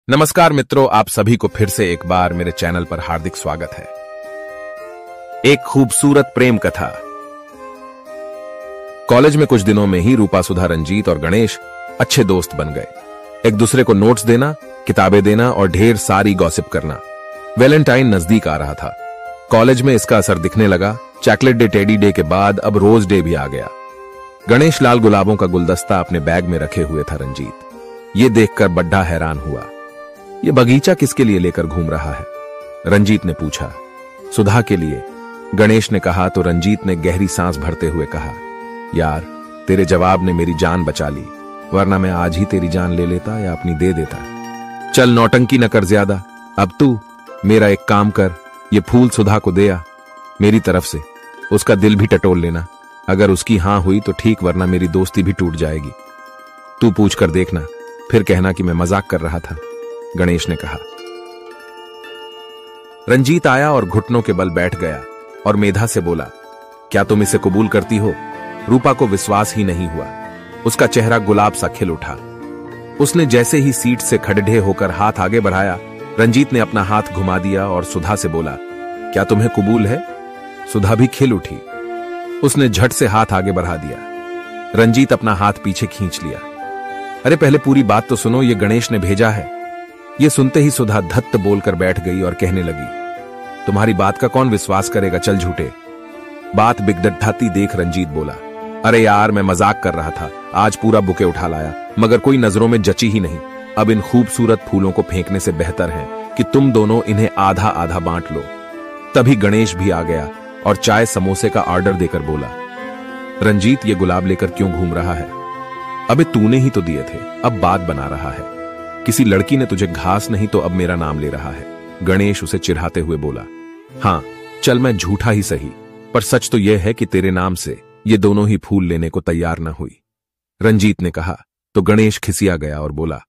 नमस्कार मित्रों, आप सभी को फिर से एक बार मेरे चैनल पर हार्दिक स्वागत है। एक खूबसूरत प्रेम कथा। कॉलेज में कुछ दिनों में ही रूपा, सुधा, रंजीत और गणेश अच्छे दोस्त बन गए। एक दूसरे को नोट्स देना, किताबें देना और ढेर सारी गॉसिप करना। वैलेंटाइन नजदीक आ रहा था। कॉलेज में इसका असर दिखने लगा। चॉकलेट डे, टेडी डे के बाद अब रोज डे भी आ गया। गणेश लाल गुलाबों का गुलदस्ता अपने बैग में रखे हुए था। रंजीत ये देखकर बड्ढा हैरान हुआ। ये बगीचा किसके लिए लेकर घूम रहा है? रंजीत ने पूछा। सुधा के लिए, गणेश ने कहा तो रंजीत ने गहरी सांस भरते हुए कहा, यार तेरे जवाब ने मेरी जान बचा ली, वरना मैं आज ही तेरी जान ले लेता या अपनी दे देता। चल नौटंकी न कर ज्यादा। अब तू मेरा एक काम कर, ये फूल सुधा को दे आ मेरी तरफ से। उसका दिल भी टटोल लेना। अगर उसकी हां हुई तो ठीक, वरना मेरी दोस्ती भी टूट जाएगी। तू पूछ कर देखना, फिर कहना कि मैं मजाक कर रहा था, गणेश ने कहा। रंजीत आया और घुटनों के बल बैठ गया और मेधा से बोला, क्या तुम इसे कबूल करती हो? रूपा को विश्वास ही नहीं हुआ। उसका चेहरा गुलाब सा खिल उठा। उसने जैसे ही सीट से खड़े होकर हाथ आगे बढ़ाया, रंजीत ने अपना हाथ घुमा दिया और सुधा से बोला, क्या तुम्हें कबूल है? सुधा भी खिल उठी। उसने झट से हाथ आगे बढ़ा दिया। रंजीत अपना हाथ पीछे खींच लिया। अरे पहले पूरी बात तो सुनो, ये गणेश ने भेजा है। ये सुनते ही सुधा धत्त बोलकर बैठ गई और कहने लगी, तुम्हारी बात का कौन विश्वास करेगा, चल झूठे। बात बिगड़ती देख रंजीत बोला, अरे यार मैं मजाक कर रहा था, आज पूरा बुके उठा लाया, मगर कोई नजरों में जची ही नहीं। अब इन खूबसूरत फूलों को फेंकने से बेहतर है कि तुम दोनों इन्हें आधा आधा बांट लो। तभी गणेश भी आ गया और चाय समोसे का ऑर्डर देकर बोला, रंजीत ये गुलाब लेकर क्यों घूम रहा है? अबे तूने ही तो दिए थे, अब बात बना रहा है। किसी लड़की ने तुझे घास नहीं तो अब मेरा नाम ले रहा है। गणेश उसे चिढ़ाते हुए बोला, हां चल मैं झूठा ही सही, पर सच तो यह है कि तेरे नाम से ये दोनों ही फूल लेने को तैयार न हुई। रंजीत ने कहा तो गणेश खिसिया गया और बोला,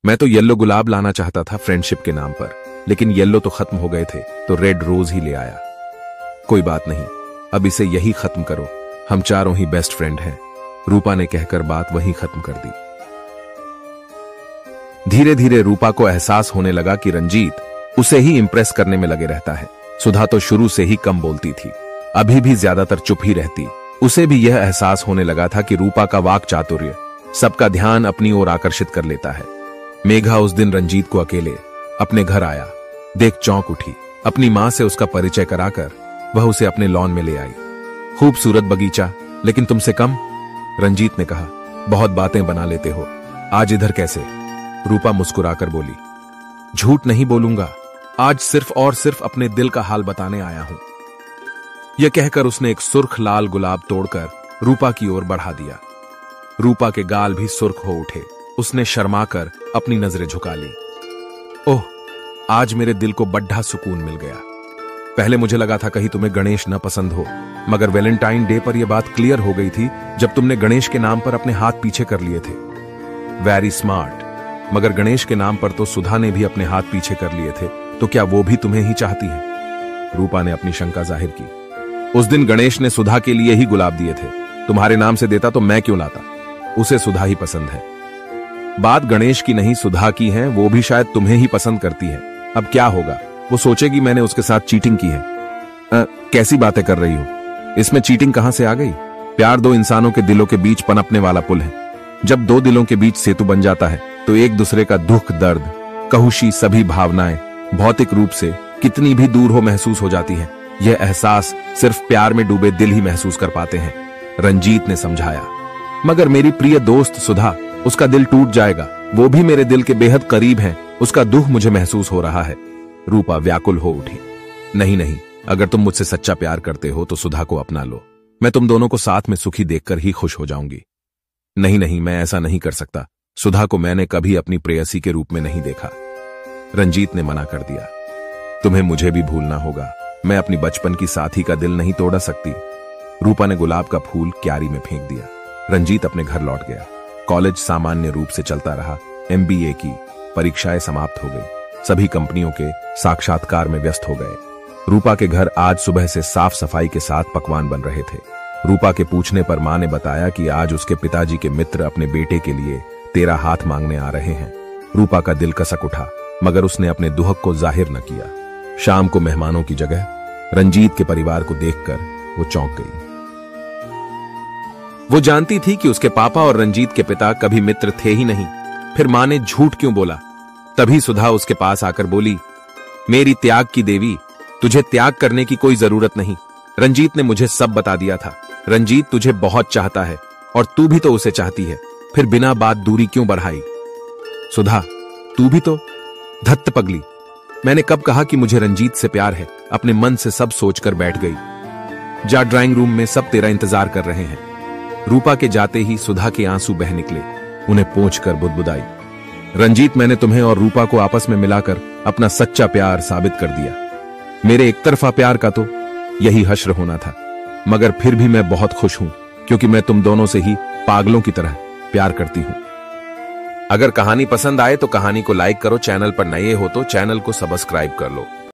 मैं तो येलो गुलाब लाना चाहता था फ्रेंडशिप के नाम पर, लेकिन येलो तो खत्म हो गए थे तो रेड रोज ही ले आया। कोई बात नहीं, अब इसे यही खत्म करो, हम चारों ही बेस्ट फ्रेंड हैं। रूपा ने कहकर बात वहीं खत्म कर दी। धीरे धीरे रूपा को एहसास होने लगा कि रंजीत उसे ही इंप्रेस करने में लगे रहता है। सुधा तो शुरू से ही कम बोलती थी, अभी भी ज्यादातर चुप ही रहती। उसे भी यह एहसास होने लगा था कि रूपा का वाक चातुर्य सबका ध्यान अपनी ओर आकर्षित कर लेता है। मेघा उस दिन रंजीत को अकेले अपने घर आया देख चौंक उठी। अपनी मां से उसका परिचय कराकर वह उसे अपने लॉन में ले आई। खूबसूरत बगीचा, लेकिन तुमसे कम, रंजीत ने कहा। बहुत बातें बना लेते हो, आज इधर कैसे? रूपा मुस्कुराकर बोली, झूठ नहीं बोलूंगा, आज सिर्फ और सिर्फ अपने दिल का हाल बताने आया हूं। यह कहकर उसने एक सुर्ख लाल गुलाब तोड़कर रूपा की ओर बढ़ा दिया। रूपा के गाल भी सुर्ख हो उठे। उसने शर्माकर अपनी नजरें झुका ली। ओह, आज मेरे दिल को बड्ढा सुकून मिल गया। पहले मुझे लगा था कहीं तुम्हें गणेश न पसंद हो, मगर वैलेंटाइन डे पर यह बात क्लियर हो गई थी जब तुमने गणेश के नाम पर अपने हाथ पीछे कर लिए थे। Very smart. मगर गणेश के नाम पर तो सुधा ने भी अपने हाथ पीछे कर लिए थे, तो क्या वो भी तुम्हें ही चाहती है? रूपा ने अपनी शंका जाहिर की। उस दिन गणेश ने सुधा के लिए ही गुलाब दिए थे, तुम्हारे नाम से देता तो मैं क्यों लाता? उसे सुधा ही पसंद है। बात गणेश की नहीं सुधा की है, वो भी शायद तुम्हें ही पसंद करती है। अब क्या होगा, वो सोचेगी मैंने उसके साथ चीटिंग की है। कैसी बातें कर रही हो? इसमें चीटिंग कहां से आ गई? प्यार दो इंसानों के दिलों के बीच पनपने वाला पुल है। जब दो दिलों के बीच सेतु बन जाता है तो एक दूसरे का दुख, दर्द, कहुशी सभी भावनाएं भौतिक रूप से कितनी भी दूर हो महसूस हो जाती हैं। यह एहसास सिर्फ प्यार में डूबे दिल ही महसूस कर पाते हैं, रंजीत ने समझाया। मगर मेरी प्रिय दोस्त सुधा, उसका दिल टूट जाएगा, वो भी मेरे दिल के बेहद करीब है, उसका दुख मुझे महसूस हो रहा है। रूपा व्याकुल हो उठी। नहीं नहीं, अगर तुम मुझसे सच्चा प्यार करते हो तो सुधा को अपना लो, मैं तुम दोनों को साथ में सुखी देखकर ही खुश हो जाऊंगी। नहीं नहीं, मैं ऐसा नहीं कर सकता, सुधा को मैंने कभी अपनी प्रेयसी के रूप में नहीं देखा, रंजीत ने मना कर दिया। तुम्हें मुझे भी भूलना होगा, मैं अपनी बचपन की साथी का दिल नहीं तोड़ सकती। रूपा ने गुलाब का फूल क्यारी में फेंक दिया। रंजीत अपने घर लौट गया। कॉलेज सामान्य रूप से चलता रहा। MBA की परीक्षाएं समाप्त हो गई। सभी कंपनियों के साक्षात्कार में व्यस्त हो गए। रूपा के घर आज सुबह से साफ सफाई के साथ पकवान बन रहे थे। रूपा के पूछने पर मां ने बताया कि आज उसके पिताजी के मित्र अपने बेटे के लिए तेरा हाथ मांगने आ रहे हैं। रूपा का दिल कसक उठा, मगर उसने अपने दुहक को जाहिर न किया। शाम को मेहमानों की जगह रंजीत के परिवार को देखकर वो चौंक गई। वो जानती थी कि उसके पापा और रंजीत के पिता कभी मित्र थे ही नहीं। फिर मां ने झूठ क्यों बोला? तभी सुधा उसके पास आकर बोली, मेरी त्याग की देवी, तुझे त्याग करने की कोई जरूरत नहीं। रंजीत ने मुझे सब बता दिया था। रंजीत तुझे बहुत चाहता है और तू भी तो उसे चाहती है, फिर बिना बात दूरी क्यों बढ़ाई? सुधा, तू भी तो धत्त पगली। मैंने कब कहा कि मुझे रंजीत से प्यार है? अपने मन से सब सोचकर बैठ गई। जा, ड्राइंग रूम में सब तेरा इंतजार कर रहे हैं। रूपा के जाते ही सुधा के आंसू बह निकले। उन्हें पोंछकर बुदबुदाई, रंजीत, मैंने तुम्हें और रूपा को आपस में मिलाकर अपना सच्चा प्यार साबित कर दिया। मेरे एक तरफा प्यार का तो यही हश्र होना था, मगर फिर भी मैं बहुत खुश हूं, क्योंकि मैं तुम दोनों से ही पागलों की तरह प्यार करती हूं। अगर कहानी पसंद आए तो कहानी को लाइक करो, चैनल पर नए हो तो चैनल को सब्सक्राइब कर लो।